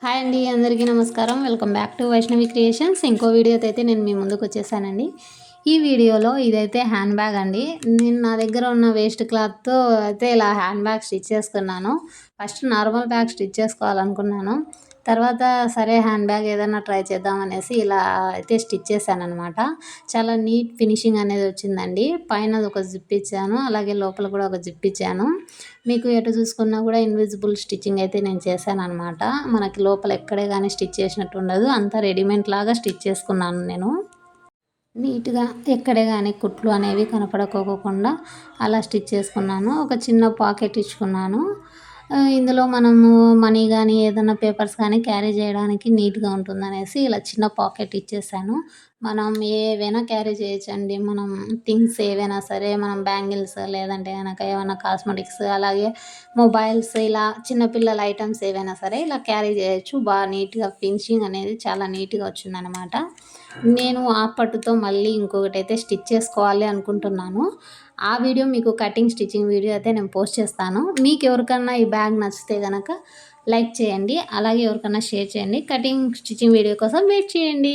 Hi అండి, అందరికీ నమస్కారం. Welcome back to Vaishnavi creations. ఇంకో వీడియోతో అయితే నేను మీ ముందుకు వచ్చేసానండి. ఈ వీడియోలో ఇదైతే హ్యాండ్ బ్యాగ్ అండి. నేను నా దగ్గర ఉన్న వేస్ట్ క్లాత్తో అయితే ఇలా హ్యాండ్ బ్యాగ్ స్టిచ్ చేసుకున్నాను. ఫస్ట్ నార్మల్ బ్యాగ్ స్టిచ్ చేసుకోవాలనుకున్నాను. తర్వాత సరే హ్యాండ్ బ్యాగ్ ఏదైనా ట్రై చేద్దాం అనేసి ఇలా అయితే స్టిచ్ చేశానమాట. చాలా నీట్ ఫినిషింగ్ అనేది వచ్చిందండి. పైన ఒక జిప్ ఇచ్చాను, అలాగే లోపల కూడా ఒక జిప్ ఇచ్చాను. మీకు ఎటు చూసుకున్నా కూడా ఇన్విజిబుల్ స్టిచ్చింగ్ అయితే నేను చేశానమాట. మనకి లోపల ఎక్కడే కానీ స్టిచ్ చేసినట్టు ఉండదు, అంతా రెడీమేడ్ లాగా స్టిచ్ చేసుకున్నాను నేను. నీట్గా ఎక్కడే కానీ కుట్లు అనేవి కనపడకోకుండా అలా స్టిచ్ చేసుకున్నాను. ఒక చిన్న పాకెట్ ఇచ్చుకున్నాను. ఇందులో మనము మనీ కానీ ఏదైనా పేపర్స్ కానీ క్యారీ చేయడానికి నీట్గా ఉంటుందనేసి ఇలా చిన్న పాకెట్ ఇచ్చేసాను. మనం ఏవైనా క్యారీ చేయొచ్చండి. మనం థింగ్స్ ఏవైనా సరే, మనం బ్యాంగిల్స్ లేదంటే కనుక ఏమైనా కాస్మెటిక్స్, అలాగే మొబైల్స్, ఇలా చిన్నపిల్లల ఐటమ్స్ ఏవైనా సరే ఇలా క్యారీ చేయొచ్చు. బాగా నీట్గా ఫినిషింగ్ అనేది చాలా నీట్గా వచ్చిందనమాట. నేను ఆ పట్టుతో మళ్ళీ ఇంకొకటైతే స్టిచ్ చేసుకోవాలి అనుకుంటున్నాను. ఆ వీడియో మీకు కటింగ్ స్టిచ్చింగ్ వీడియో అయితే నేను పోస్ట్ చేస్తాను. మీకు ఎవరికన్నా ఈ బ్యాగ్ నచ్చితే గనక లైక్ చేయండి, అలాగే ఎవరికన్నా షేర్ చేయండి. కటింగ్ స్టిచ్చింగ్ వీడియో కోసం వెయిట్ చేయండి.